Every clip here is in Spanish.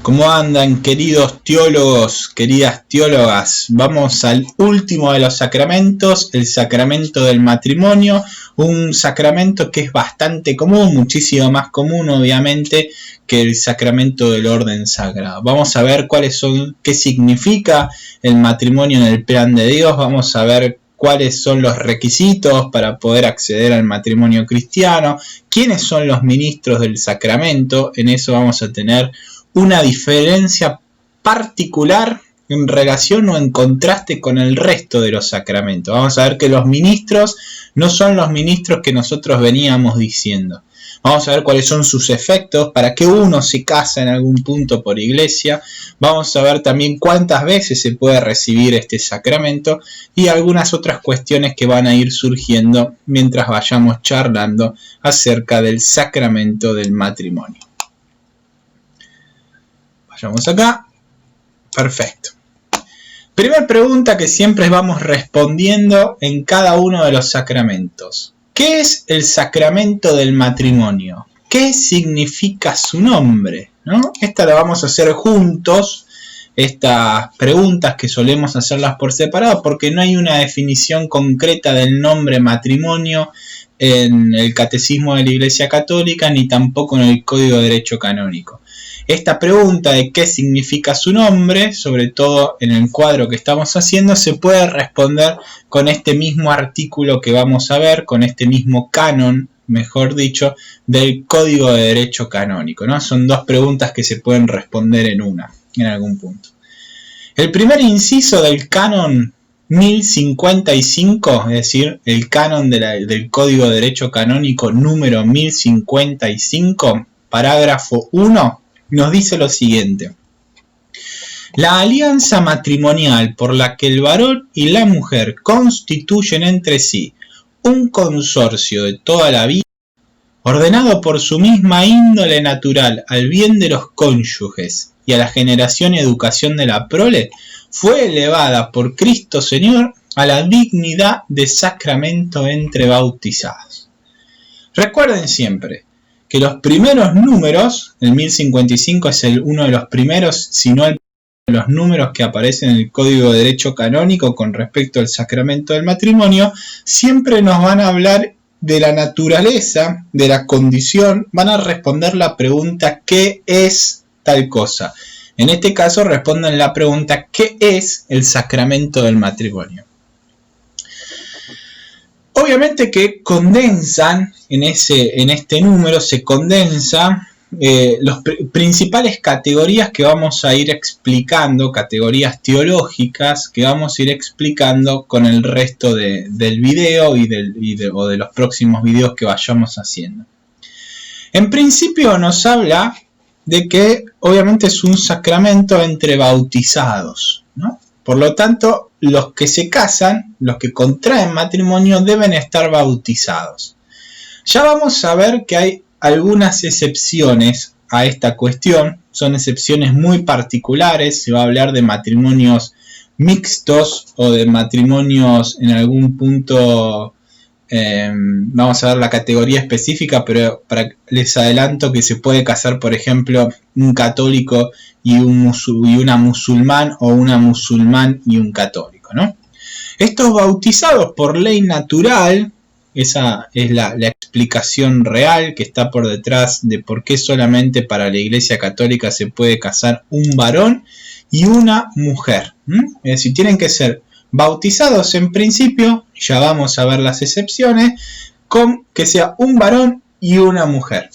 ¿Cómo andan, queridos teólogos, queridas teólogas? Vamos al último de los sacramentos, el sacramento del matrimonio, un sacramento que es bastante común, muchísimo más común obviamente que el sacramento del orden sagrado. Vamos a ver qué significa el matrimonio en el plan de Dios, vamos a ver cuáles son los requisitos para poder acceder al matrimonio cristiano, quiénes son los ministros del sacramento. En eso vamos a tener una diferencia particular en relación o en contraste con el resto de los sacramentos. Vamos a ver que los ministros no son los ministros que nosotros veníamos diciendo. Vamos a ver cuáles son sus efectos, para qué uno se casa en algún punto por iglesia. Vamos a ver también cuántas veces se puede recibir este sacramento y algunas otras cuestiones que van a ir surgiendo mientras vayamos charlando acerca del sacramento del matrimonio. Vayamos acá. Perfecto. Primera pregunta que siempre vamos respondiendo en cada uno de los sacramentos. ¿Qué es el sacramento del matrimonio? ¿Qué significa su nombre? ¿No? Esta la vamos a hacer juntos, estas preguntas que solemos hacerlas por separado, porque no hay una definición concreta del nombre matrimonio en el Catecismo de la Iglesia Católica, ni tampoco en el Código de Derecho Canónico. Esta pregunta de qué significa su nombre, sobre todo en el cuadro que estamos haciendo, se puede responder con este mismo artículo que vamos a ver, con este mismo canon, mejor dicho, del Código de Derecho Canónico, ¿no? Son dos preguntas que se pueden responder en una, en algún punto. El primer inciso del canon 1055, es decir, el canon del Código de Derecho Canónico número 1055, parágrafo 1, nos dice lo siguiente: la alianza matrimonial por la que el varón y la mujer constituyen entre sí un consorcio de toda la vida, ordenado por su misma índole natural al bien de los cónyuges y a la generación y educación de la prole, fue elevada por Cristo Señor a la dignidad de sacramento entre bautizados. Recuerden siempre que los primeros números, el 1055 es uno de los primeros, si no el primero de los números que aparecen en el Código de Derecho Canónico con respecto al sacramento del matrimonio, siempre nos van a hablar de la naturaleza, de la condición, van a responder la pregunta ¿qué es tal cosa? En este caso responden la pregunta ¿qué es el sacramento del matrimonio? Obviamente que condensan, en este número se condensa las principales categorías que vamos a ir explicando, categorías teológicas que vamos a ir explicando con el resto del video o de los próximos videos que vayamos haciendo. En principio nos habla de que obviamente es un sacramento entre bautizados, ¿no? Por lo tanto, los que se casan, los que contraen matrimonio, deben estar bautizados. Ya vamos a ver que hay algunas excepciones a esta cuestión. Son excepciones muy particulares. Se va a hablar de matrimonios mixtos o de matrimonios en algún punto. Vamos a ver la categoría específica, pero les adelanto que se puede casar, por ejemplo, un católico y una musulmán, o una musulmán y un católico, ¿no? Estos bautizados por ley natural, esa es la explicación real que está por detrás de por qué solamente para la Iglesia Católica se puede casar un varón y una mujer. Es decir, tienen que ser bautizados en principio, ya vamos a ver las excepciones, con que sea un varón y una mujer.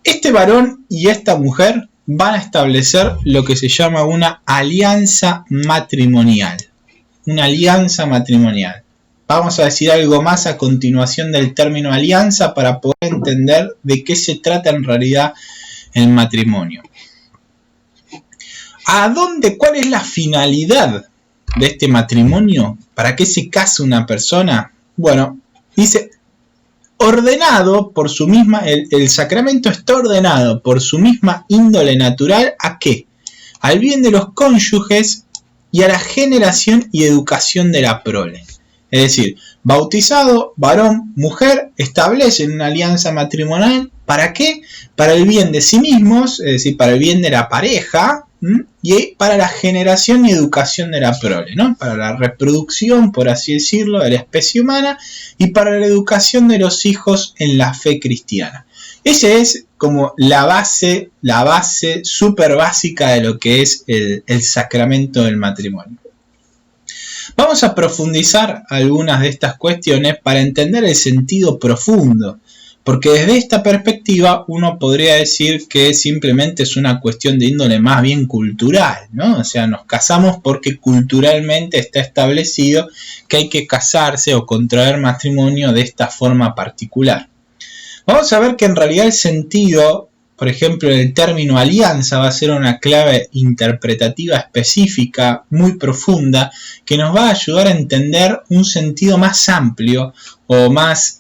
Este varón y esta mujer van a establecer lo que se llama una alianza matrimonial. Una alianza matrimonial. Vamos a decir algo más a continuación del término alianza para poder entender de qué se trata en realidad el matrimonio. ¿Cuál es la finalidad de este matrimonio? ¿Para qué se casa una persona? Bueno, dice, ordenado por su misma, el sacramento está ordenado por su misma índole natural, ¿a qué? Al bien de los cónyuges y a la generación y educación de la prole. Es decir, bautizado, varón, mujer, establecen una alianza matrimonial. ¿Para qué? Para el bien de sí mismos, es decir, para el bien de la pareja, y para la generación y educación de la prole, ¿no? Para la reproducción, por así decirlo, de la especie humana y para la educación de los hijos en la fe cristiana. Esa es como la base súper básica de lo que es el sacramento del matrimonio. Vamos a profundizar algunas de estas cuestiones para entender el sentido profundo, porque desde esta perspectiva uno podría decir que simplemente es una cuestión de índole más bien cultural, ¿no? O sea, nos casamos porque culturalmente está establecido que hay que casarse o contraer matrimonio de esta forma particular. Vamos a ver que en realidad el sentido, por ejemplo, el término alianza va a ser una clave interpretativa específica, muy profunda, que nos va a ayudar a entender un sentido más amplio o más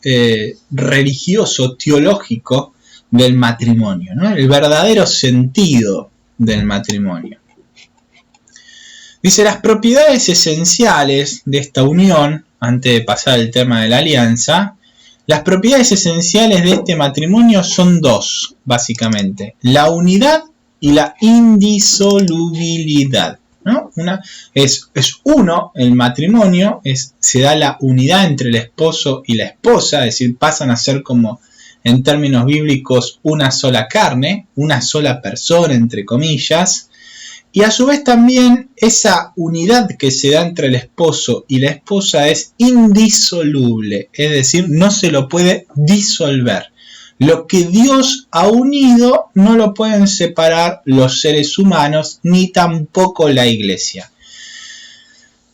religioso, teológico del matrimonio, ¿no? El verdadero sentido del matrimonio. Dice, las propiedades esenciales de esta unión, antes de pasar al tema de la alianza, las propiedades esenciales de este matrimonio son dos, básicamente. La unidad y la indisolubilidad, ¿no? Es uno, el matrimonio, se da la unidad entre el esposo y la esposa, es decir, pasan a ser como, en términos bíblicos, una sola carne, una sola persona, entre comillas. Y a su vez también esa unidad que se da entre el esposo y la esposa es indisoluble, es decir, no se lo puede disolver. Lo que Dios ha unido no lo pueden separar los seres humanos ni tampoco la Iglesia.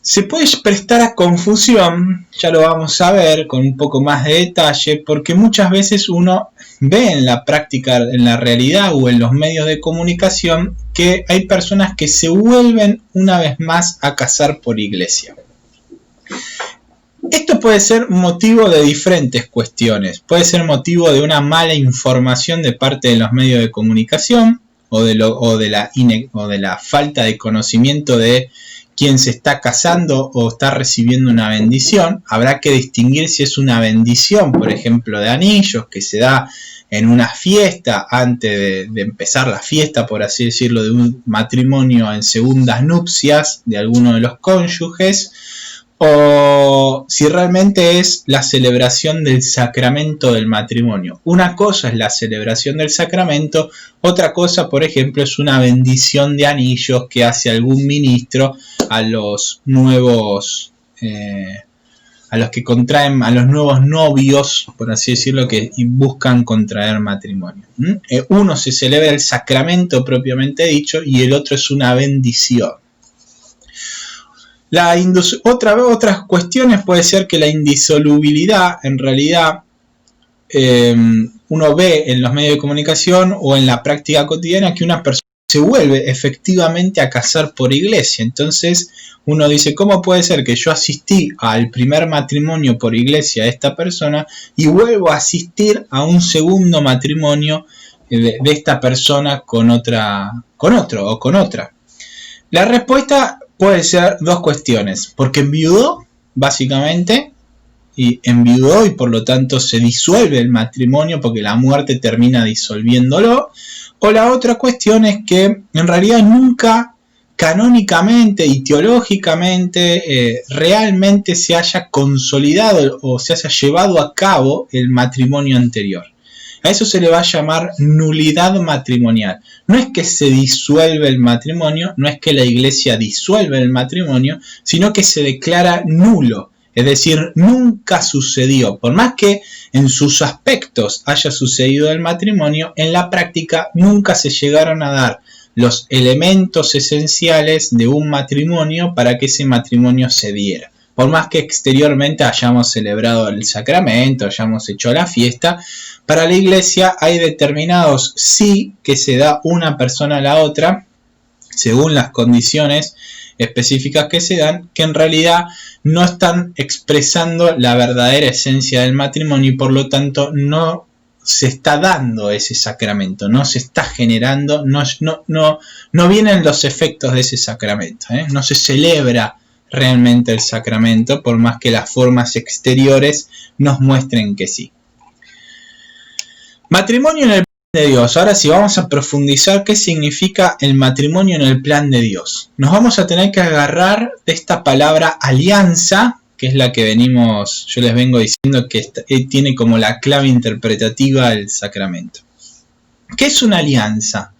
Se puede prestar a confusión, ya lo vamos a ver con un poco más de detalle, porque muchas veces uno ve en la práctica, en la realidad o en los medios de comunicación que hay personas que se vuelven una vez más a casar por iglesia. Esto puede ser motivo de diferentes cuestiones. Puede ser motivo de una mala información de parte de los medios de comunicación o de la falta de conocimiento de quien se está casando o está recibiendo una bendición. Habrá que distinguir si es una bendición, por ejemplo, de anillos, que se da en una fiesta antes de empezar la fiesta, por así decirlo, de un matrimonio en segundas nupcias de alguno de los cónyuges, o si realmente es la celebración del sacramento del matrimonio. Una cosa es la celebración del sacramento, otra cosa, por ejemplo, es una bendición de anillos que hace algún ministro a los nuevos, a los que contraen, a los nuevos novios, por así decirlo, que buscan contraer matrimonio. Uno se celebra el sacramento propiamente dicho y el otro es una bendición. Otras cuestiones puede ser que la indisolubilidad, en realidad, uno ve en los medios de comunicación o en la práctica cotidiana que una persona se vuelve efectivamente a casar por iglesia. Entonces uno dice, ¿cómo puede ser que yo asistí al primer matrimonio por iglesia de esta persona y vuelvo a asistir a un segundo matrimonio de esta persona con otro o con otra? La respuesta puede ser dos cuestiones, porque enviudó, básicamente, y enviudó y por lo tanto se disuelve el matrimonio porque la muerte termina disolviéndolo, o la otra cuestión es que en realidad nunca canónicamente y teológicamente realmente se haya consolidado o se haya llevado a cabo el matrimonio anterior. A eso se le va a llamar nulidad matrimonial. No es que se disuelve el matrimonio, no es que la iglesia disuelve el matrimonio, sino que se declara nulo. Es decir, nunca sucedió. Por más que en sus aspectos haya sucedido el matrimonio, en la práctica nunca se llegaron a dar los elementos esenciales de un matrimonio para que ese matrimonio se diera. Por más que exteriormente hayamos celebrado el sacramento, hayamos hecho la fiesta, para la iglesia hay determinados sí que se da una persona a la otra, según las condiciones específicas que se dan, que en realidad no están expresando la verdadera esencia del matrimonio y por lo tanto no se está dando ese sacramento, no se está generando, no vienen los efectos de ese sacramento, no se celebra realmente el sacramento, por más que las formas exteriores nos muestren que sí. Matrimonio en el plan de Dios. Ahora sí, vamos a profundizar qué significa el matrimonio en el plan de Dios. Nos vamos a tener que agarrar de esta palabra alianza, que es la que yo les vengo diciendo que tiene como la clave interpretativa el sacramento. ¿Qué es una alianza?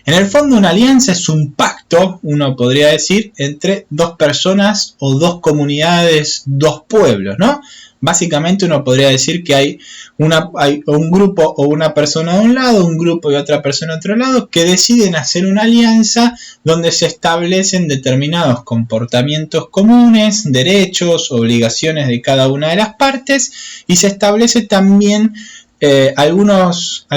En el fondo, una alianza es un pacto, uno podría decir, entre dos personas o dos comunidades, dos pueblos, ¿no? Básicamente uno podría decir que hay un grupo o una persona de un lado, un grupo y otra persona de otro lado, que deciden hacer una alianza donde se establecen determinados comportamientos comunes, derechos, obligaciones de cada una de las partes, y se establece también algunas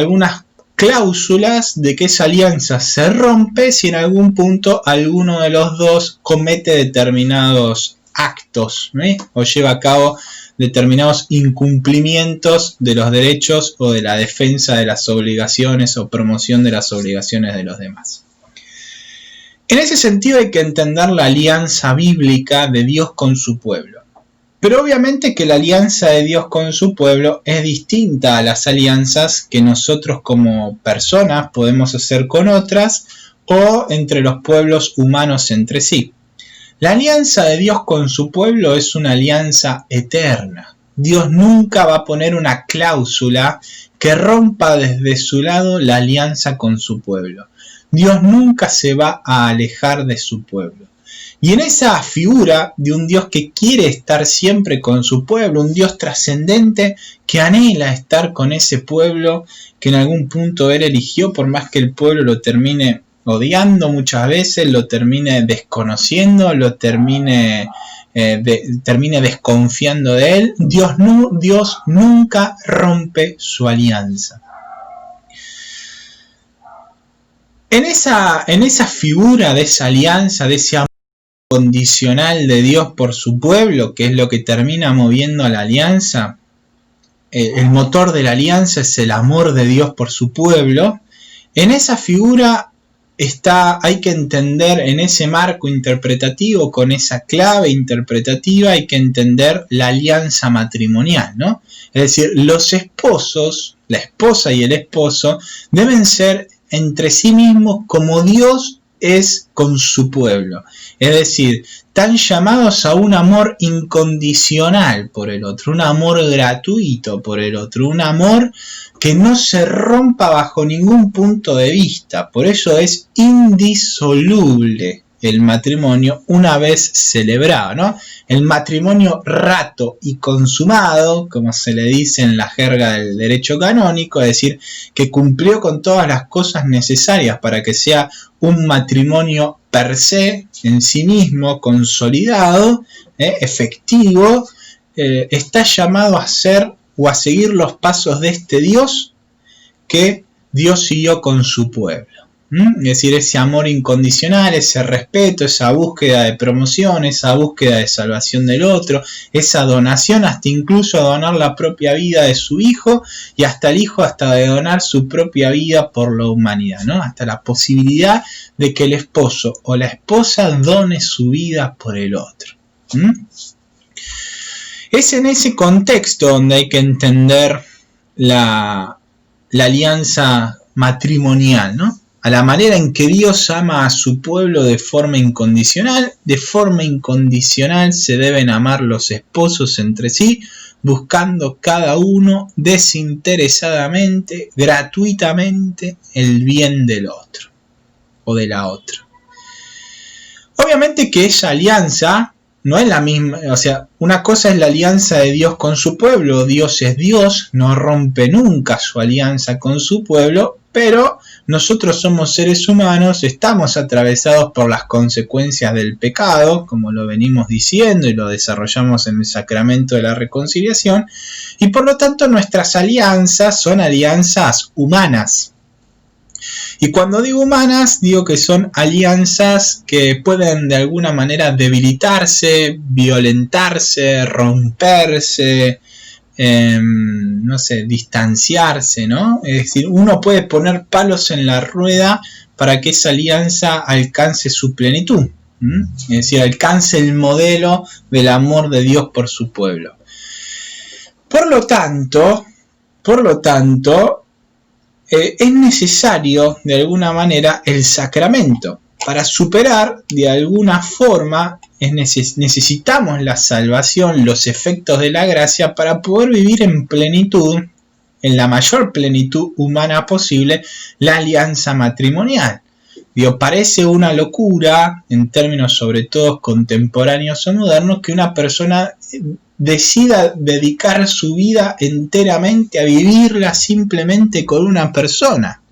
cláusulas de que esa alianza se rompe si en algún punto alguno de los dos comete determinados actos, o lleva a cabo determinados incumplimientos de los derechos o de la defensa de las obligaciones o promoción de las obligaciones de los demás. En ese sentido hay que entender la alianza bíblica de Dios con su pueblo. Pero obviamente que la alianza de Dios con su pueblo es distinta a las alianzas que nosotros como personas podemos hacer con otras o entre los pueblos humanos entre sí. La alianza de Dios con su pueblo es una alianza eterna. Dios nunca va a poner una cláusula que rompa desde su lado la alianza con su pueblo. Dios nunca se va a alejar de su pueblo. Y en esa figura de un Dios que quiere estar siempre con su pueblo, un Dios trascendente que anhela estar con ese pueblo que en algún punto Él eligió, por más que el pueblo lo termine odiando muchas veces, lo termine desconociendo, lo termine desconfiando de Él, Dios nunca rompe su alianza. En esa figura de esa alianza, de ese amor condicional de Dios por su pueblo, que es lo que termina moviendo a la alianza, el motor de la alianza es el amor de Dios por su pueblo. En esa figura hay que entender, en ese marco interpretativo, con esa clave interpretativa, hay que entender la alianza matrimonial, ¿no? Es decir, los esposos, la esposa y el esposo, deben ser entre sí mismos como Dios es con su pueblo. Es decir, están llamados a un amor incondicional por el otro, un amor gratuito por el otro, un amor que no se rompa bajo ningún punto de vista. Por eso es indisoluble el matrimonio una vez celebrado, ¿no? El matrimonio rato y consumado, como se le dice en la jerga del derecho canónico, es decir, que cumplió con todas las cosas necesarias para que sea un matrimonio per se, en sí mismo, consolidado, efectivo, está llamado a ser o a seguir los pasos de este Dios que Dios siguió con su pueblo. Es decir, ese amor incondicional, ese respeto, esa búsqueda de promoción, esa búsqueda de salvación del otro, esa donación, hasta incluso donar la propia vida de su hijo, y hasta el hijo hasta de donar su propia vida por la humanidad, ¿no? Hasta la posibilidad de que el esposo o la esposa done su vida por el otro. Es en ese contexto donde hay que entender la alianza matrimonial, ¿no? A la manera en que Dios ama a su pueblo de forma incondicional se deben amar los esposos entre sí, buscando cada uno desinteresadamente, gratuitamente, el bien del otro o de la otra. Obviamente que esa alianza no es la misma, o sea, una cosa es la alianza de Dios con su pueblo, Dios es Dios, no rompe nunca su alianza con su pueblo, pero nosotros somos seres humanos, estamos atravesados por las consecuencias del pecado, como lo venimos diciendo y lo desarrollamos en el sacramento de la reconciliación, y por lo tanto nuestras alianzas son alianzas humanas. Y cuando digo humanas, digo que son alianzas que pueden de alguna manera debilitarse, violentarse, romperse, distanciarse, ¿no? Es decir, uno puede poner palos en la rueda para que esa alianza alcance su plenitud. Es decir, alcance el modelo del amor de Dios por su pueblo. Por lo tanto, es necesario de alguna manera el sacramento. Para superar de alguna forma necesitamos la salvación, los efectos de la gracia para poder vivir en plenitud, en la mayor plenitud humana posible, la alianza matrimonial. Digo, parece una locura, en términos sobre todo contemporáneos o modernos, que una persona decida dedicar su vida enteramente a vivirla simplemente con una persona,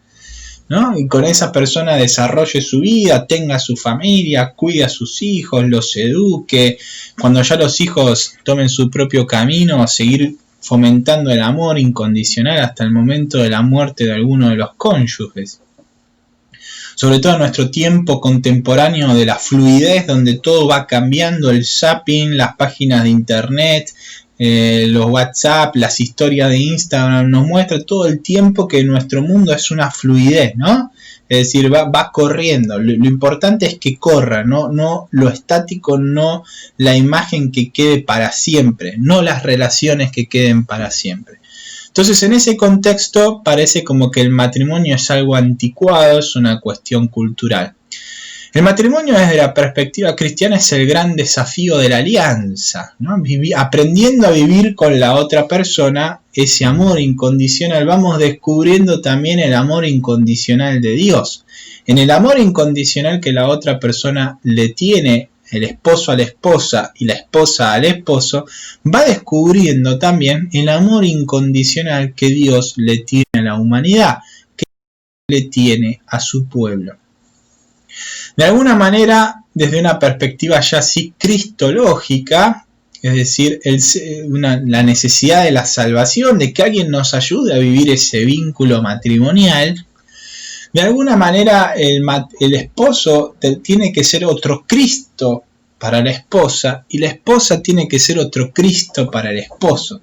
¿no? Y con esa persona desarrolle su vida, tenga su familia, cuide a sus hijos, los eduque, cuando ya los hijos tomen su propio camino, seguir fomentando el amor incondicional hasta el momento de la muerte de alguno de los cónyuges. Sobre todo en nuestro tiempo contemporáneo de la fluidez, donde todo va cambiando, el zapping, las páginas de internet, los WhatsApp, las historias de Instagram, nos muestra todo el tiempo que nuestro mundo es una fluidez, ¿no? Es decir, va corriendo. Lo importante es que corra, no lo estático, no la imagen que quede para siempre, no las relaciones que queden para siempre. Entonces, en ese contexto parece como que el matrimonio es algo anticuado, es una cuestión cultural. El matrimonio desde la perspectiva cristiana es el gran desafío de la alianza, ¿no? Aprendiendo a vivir con la otra persona, ese amor incondicional, vamos descubriendo también el amor incondicional de Dios. En el amor incondicional que la otra persona le tiene, el esposo a la esposa y la esposa al esposo, va descubriendo también el amor incondicional que Dios le tiene a la humanidad, que le tiene a su pueblo. De alguna manera, desde una perspectiva ya así cristológica, es decir, la necesidad de la salvación, de que alguien nos ayude a vivir ese vínculo matrimonial, de alguna manera el esposo tiene que ser otro Cristo para la esposa y la esposa tiene que ser otro Cristo para el esposo.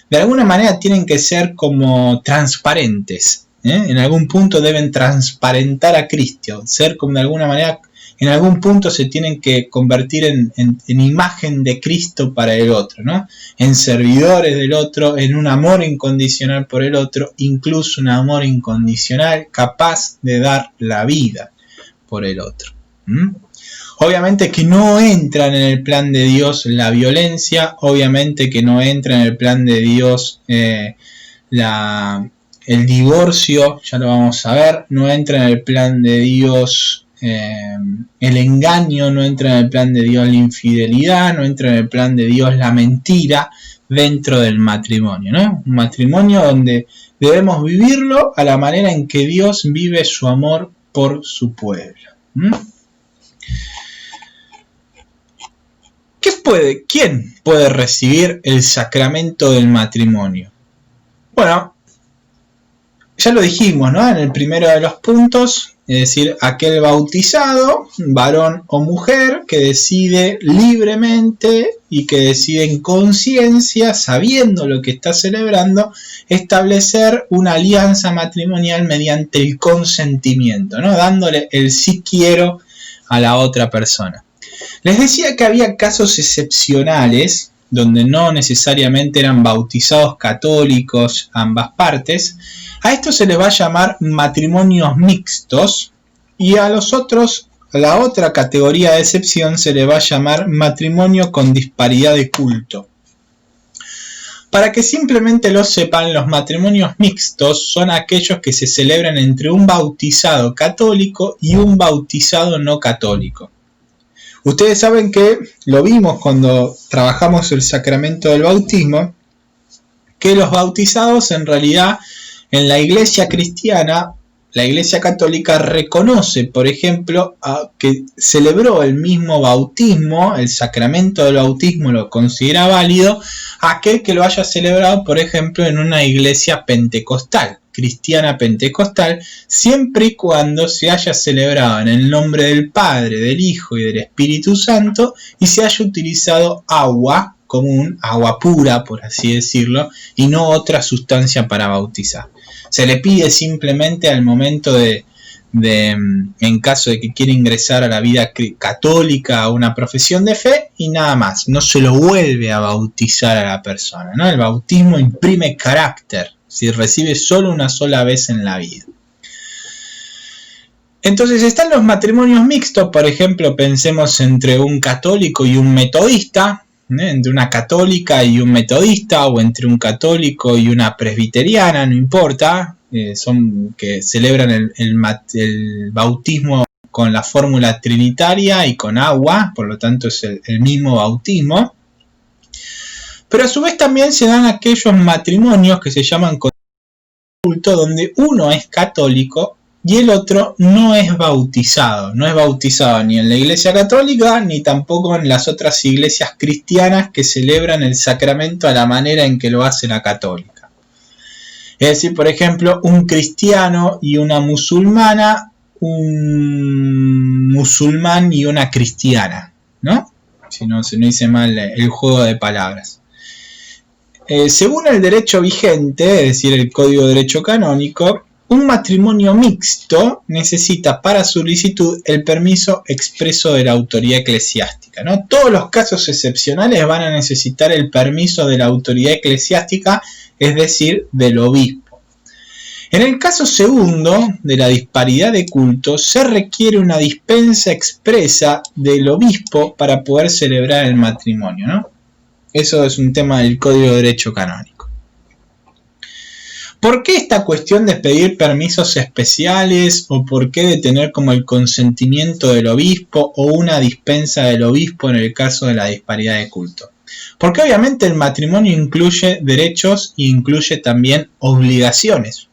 De alguna manera tienen que ser como transparentes. En algún punto deben transparentar a Cristo, ser como de alguna manera, en algún punto se tienen que convertir en imagen de Cristo para el otro, ¿no? En servidores del otro, en un amor incondicional por el otro, incluso un amor incondicional capaz de dar la vida por el otro. Obviamente que no entran en el plan de Dios la violencia, obviamente que no entra en el plan de Dios el divorcio, ya lo vamos a ver, no entra en el plan de Dios el engaño, no entra en el plan de Dios la infidelidad, no entra en el plan de Dios la mentira dentro del matrimonio, ¿no? Un matrimonio donde debemos vivirlo a la manera en que Dios vive su amor por su pueblo. ¿Quién puede recibir el sacramento del matrimonio? Bueno, ya lo dijimos, ¿no? En el primero de los puntos, es decir, aquel bautizado, varón o mujer, que decide libremente y que decide en conciencia, sabiendo lo que está celebrando, establecer una alianza matrimonial mediante el consentimiento, ¿no? Dándole el sí quiero a la otra persona. Les decía que había casos excepcionales donde no necesariamente eran bautizados católicos ambas partes. A esto se les va a llamar matrimonios mixtos y a los otros, a la otra categoría de excepción se le va a llamar matrimonio con disparidad de culto. Para que simplemente lo sepan, los matrimonios mixtos son aquellos que se celebran entre un bautizado católico y un bautizado no católico. Ustedes saben que lo vimos cuando trabajamos el sacramento del bautismo, que los bautizados en realidad en la iglesia cristiana, la iglesia católica reconoce, por ejemplo, que celebró el mismo bautismo, el sacramento del bautismo lo considera válido, aquel que lo haya celebrado, por ejemplo, en una iglesia pentecostal, cristiana pentecostal, siempre y cuando se haya celebrado en el nombre del Padre, del Hijo y del Espíritu Santo y se haya utilizado agua común, agua pura, por así decirlo, y no otra sustancia para bautizar. Se le pide simplemente al momento de en caso de que quiera ingresar a la vida católica, a una profesión de fe, y nada más. No se lo vuelve a bautizar a la persona, ¿no? El bautismo imprime carácter, si recibe solo una sola vez en la vida. Entonces están los matrimonios mixtos, por ejemplo, pensemos entre un católico y un metodista, entre una católica y un metodista, o entre un católico y una presbiteriana, no importa, son que celebran el bautismo con la fórmula trinitaria y con agua, por lo tanto es el mismo bautismo. Pero a su vez también se dan aquellos matrimonios que se llaman culto, donde uno es católico y el otro no es bautizado ni en la Iglesia Católica ni tampoco en las otras iglesias cristianas que celebran el sacramento a la manera en que lo hace la católica. Es decir, por ejemplo, un cristiano y una musulmana, un musulmán y una cristiana, ¿no? Si no hice mal el juego de palabras. Según el derecho vigente, es decir, el Código de Derecho Canónico, un matrimonio mixto necesita para su licitud el permiso expreso de la autoridad eclesiástica, ¿no? Todos los casos excepcionales van a necesitar el permiso de la autoridad eclesiástica, es decir, del obispo. En el caso segundo, de la disparidad de cultos, se requiere una dispensa expresa del obispo para poder celebrar el matrimonio, ¿no? Eso es un tema del Código de Derecho Canónico. ¿Por qué esta cuestión de pedir permisos especiales o por qué de tener como el consentimiento del obispo o una dispensa del obispo en el caso de la disparidad de culto? Porque obviamente el matrimonio incluye derechos e incluye también obligaciones.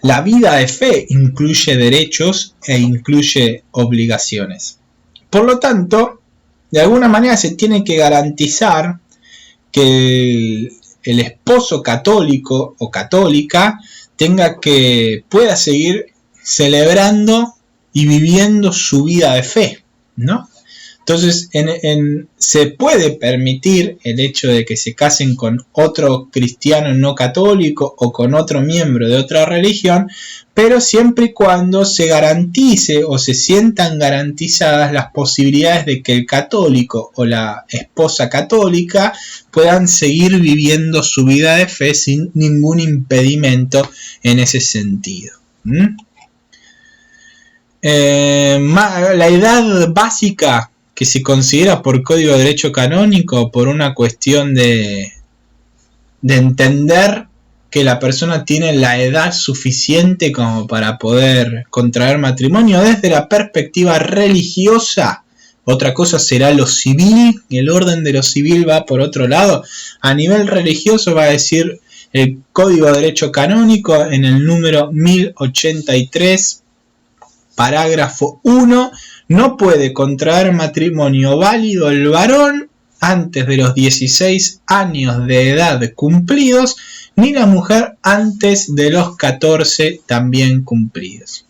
La vida de fe incluye derechos e incluye obligaciones. Por lo tanto, de alguna manera se tiene que garantizar que el esposo católico o católica pueda seguir celebrando y viviendo su vida de fe, ¿no? Entonces se puede permitir el hecho de que se casen con otro cristiano no católico o con otro miembro de otra religión, pero siempre y cuando se garantice o se sientan garantizadas las posibilidades de que el católico o la esposa católica puedan seguir viviendo su vida de fe sin ningún impedimento en ese sentido. La edad básica que se considera por Código de Derecho Canónico, por una cuestión de entender que la persona tiene la edad suficiente como para poder contraer matrimonio desde la perspectiva religiosa. Otra cosa será lo civil, el orden de lo civil va por otro lado. A nivel religioso va a decir el Código de Derecho Canónico en el número 1083, parágrafo 1, no puede contraer matrimonio válido el varón antes de los 16 años de edad cumplidos, ni la mujer antes de los 14 también cumplidos.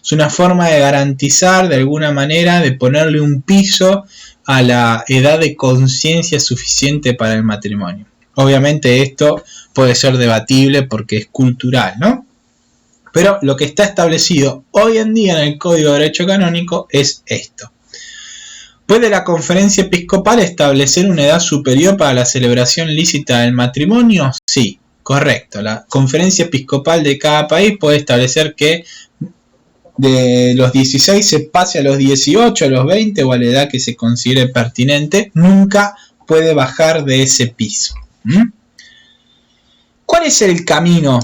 Es una forma de garantizar, de alguna manera, de ponerle un piso a la edad de conciencia suficiente para el matrimonio. Obviamente esto puede ser debatible porque es cultural, ¿no? Pero lo que está establecido hoy en día en el Código de Derecho Canónico es esto. ¿Puede la Conferencia Episcopal establecer una edad superior para la celebración lícita del matrimonio? Sí, correcto. La Conferencia Episcopal de cada país puede establecer que de los 16 se pase a los 18, a los 20 o a la edad que se considere pertinente. Nunca puede bajar de ese piso. ¿Cuál es el camino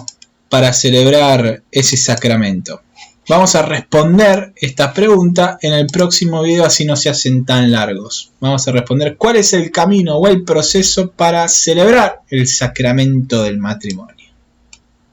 para celebrar ese sacramento? Vamos a responder esta pregunta en el próximo video, así no se hacen tan largos. Vamos a responder cuál es el camino o el proceso para celebrar el sacramento del matrimonio.